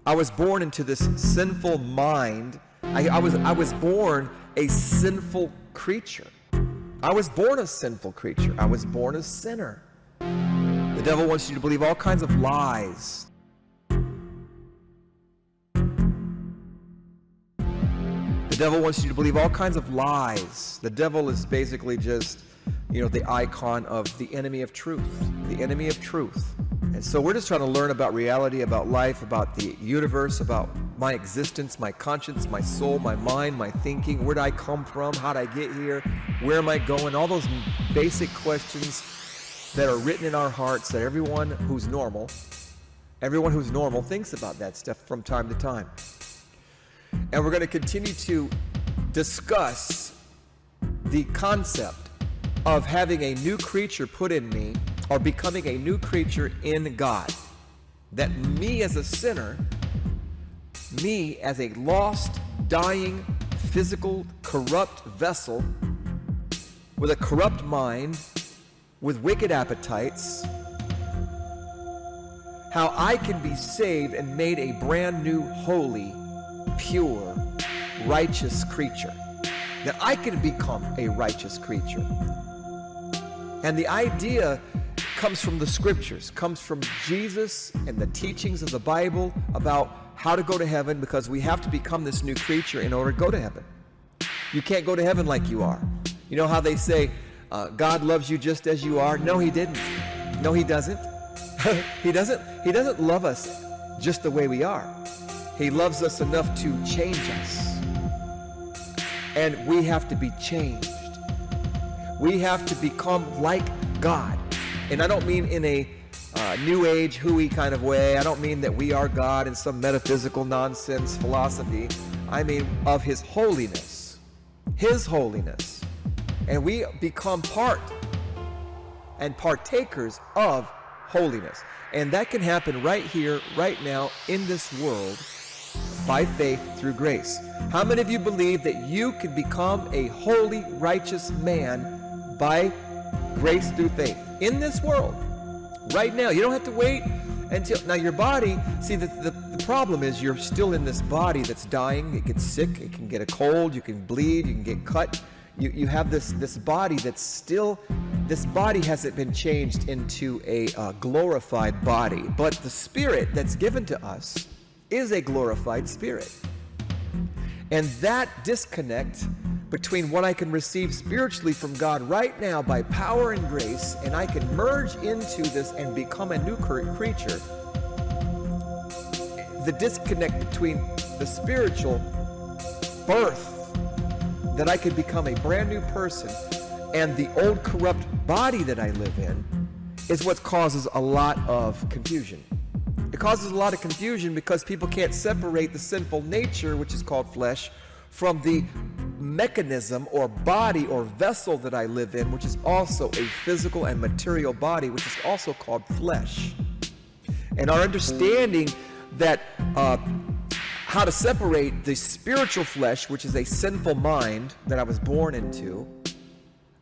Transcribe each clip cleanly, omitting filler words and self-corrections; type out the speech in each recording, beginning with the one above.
I was born into this sinful mind. I was born a sinful creature. I was born a sinful creature. I was born a sinner. The devil wants you to believe all kinds of lies. The devil wants you to believe all kinds of lies. The devil is basically just, the icon of the enemy of truth. The enemy of truth. And so we're just trying to learn about reality, about life, about the universe, about my existence, my conscience, my soul, my mind, my thinking. Where did I come from? How did I get here? Where am I going? All those basic questions that are written in our hearts that everyone who's normal thinks about that stuff from time to time. And we're going to continue to discuss the concept of having a new creature put in me, or becoming a new creature in God. That me as a sinner, me as a lost, dying, physical, corrupt vessel with a corrupt mind, with wicked appetites, how I can be saved and made a brand new, holy, pure, righteous creature. That I can become a righteous creature. And the idea comes from the scriptures, comes from Jesus and the teachings of the Bible about how to go to heaven, because we have to become this new creature in order to go to heaven. You can't go to heaven like you are. You know how they say, God loves you just as you are? No, he didn't. No, he doesn't. He doesn't love us just the way we are. He loves us enough to change us. And we have to be changed. We have to become like God. And I don't mean in a new age, hooey kind of way. I don't mean that we are God in some metaphysical nonsense philosophy. I mean of his holiness. His holiness. And we become part and partakers of holiness. And that can happen right here, right now, in this world, by faith through grace. How many of you believe that you can become a holy, righteous man by grace through faith in this world right now? You don't have to wait until now. Your body, see, the problem is you're still in this body that's dying. It gets sick, it can get a cold, you can bleed, you can get cut. You have this body that's still, this body hasn't been changed into a glorified body, but the spirit that's given to us is a glorified spirit. And that disconnect between what I can receive spiritually from God right now by power and grace, and I can merge into this and become a new creature. The disconnect between the spiritual birth, that I could become a brand new person, and the old corrupt body that I live in, is what causes a lot of confusion. It causes a lot of confusion because people can't separate the sinful nature, which is called flesh, from the mechanism or body or vessel that I live in, which is also a physical and material body, which is also called flesh. And our understanding that how to separate the spiritual flesh, which is a sinful mind that I was born into.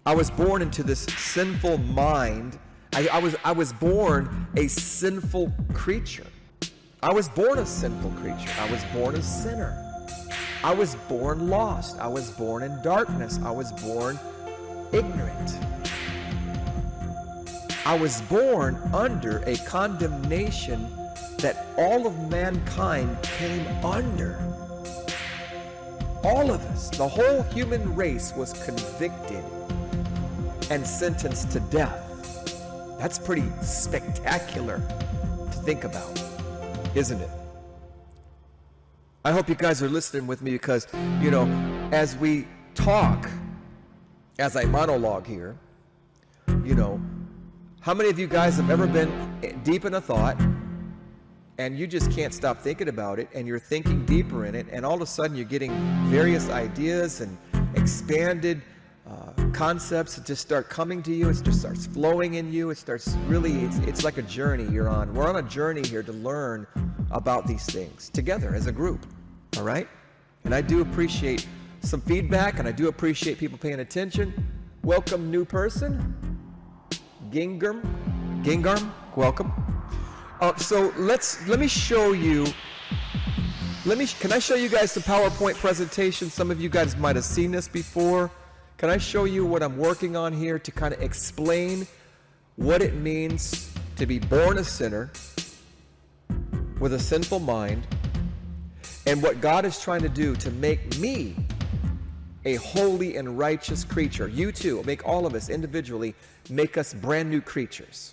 I was born into this sinful mind. I was born a sinful creature. I was born a sinful creature. I was born a sinner. I was born lost. I was born in darkness. I was born ignorant. I was born under a condemnation that all of mankind came under. All of us, the whole human race, was convicted and sentenced to death. That's pretty spectacular to think about, isn't it? I hope you guys are listening with me because, as we talk, as I monologue here, how many of you guys have ever been deep in a thought and you just can't stop thinking about it, and you're thinking deeper in it, and all of a sudden you're getting various ideas and expanded concepts that just start coming to you. It just starts flowing in you. It starts really, it's like a journey you're on. We're on a journey here to learn about these things together as a group, all right? And I do appreciate some feedback, and I do appreciate people paying attention. Welcome, new person. Gingarm, welcome. So let me show you. Can I show you guys some PowerPoint presentation? Some of you guys might have seen this before. Can I show you what I'm working on here to kind of explain what it means to be born a sinner with a sinful mind, and what God is trying to do to make me a holy and righteous creature. You too, make all of us individually, make us brand new creatures.